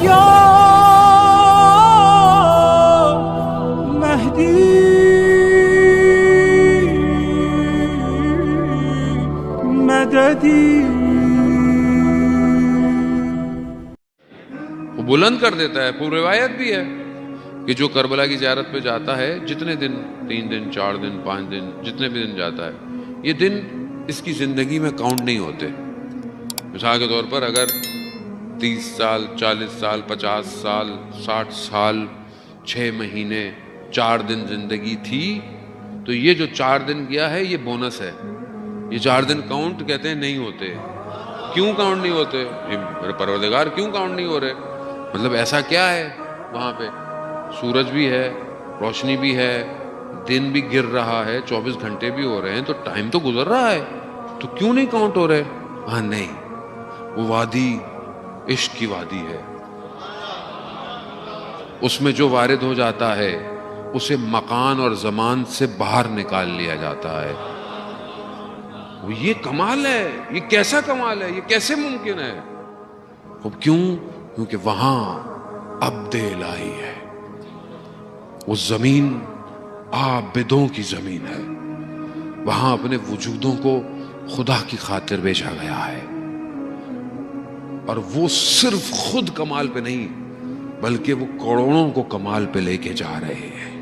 یا مہدی مددی. وہ بلند کر دیتا ہے. پوری روایت بھی ہے کہ جو کربلا کی زیارت پہ جاتا ہے جتنے دن 3 دن 4 دن 5 دن جتنے بھی دن جاتا ہے یہ دن اس کی زندگی میں کاؤنٹ نہیں ہوتے. مثال کے طور پر اگر 30 سال 40 سال 50 سال 60 سال 6 مہینے 4 دن زندگی تھی تو یہ جو 4 دن گیا ہے یہ بونس ہے. یہ 4 دن کاؤنٹ کہتے ہیں نہیں ہوتے. کیوں کاؤنٹ نہیں ہوتے؟ میرے پروردگار کیوں کاؤنٹ نہیں ہو رہے؟ مطلب ایسا کیا ہے وہاں پہ؟ سورج بھی ہے، روشنی بھی ہے، دن بھی گر رہا ہے، 24 گھنٹے بھی ہو رہے ہیں، تو ٹائم تو گزر رہا ہے، تو کیوں نہیں کاؤنٹ ہو رہے؟ ہاں نہیں، وہ وادی عشق کی وادی ہے. اس میں جو وارد ہو جاتا ہے اسے مکان اور زمان سے باہر نکال لیا جاتا ہے. یہ کمال ہے. یہ کیسا کمال ہے؟ یہ کیسے ممکن ہے؟ کیوں؟ کیونکہ وہاں عبد الہی ہے. وہ زمین عابدوں کی زمین ہے. وہاں اپنے وجودوں کو خدا کی خاطر بیچا گیا ہے. اور وہ صرف خود کمال پہ نہیں بلکہ وہ کروڑوں کو کمال پہ لے کے جا رہے ہیں.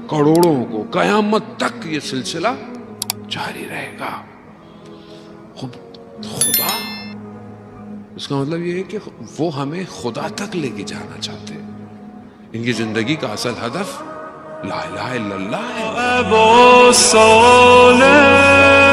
کروڑوں کو. قیامت تک یہ سلسلہ جاری رہے گا. خدا، اس کا مطلب یہ ہے کہ وہ ہمیں خدا تک لے کے جانا چاہتے ہیں. ان کی زندگی کا اصل ہدف لا الہ الا اللہ ہے. ابو صالح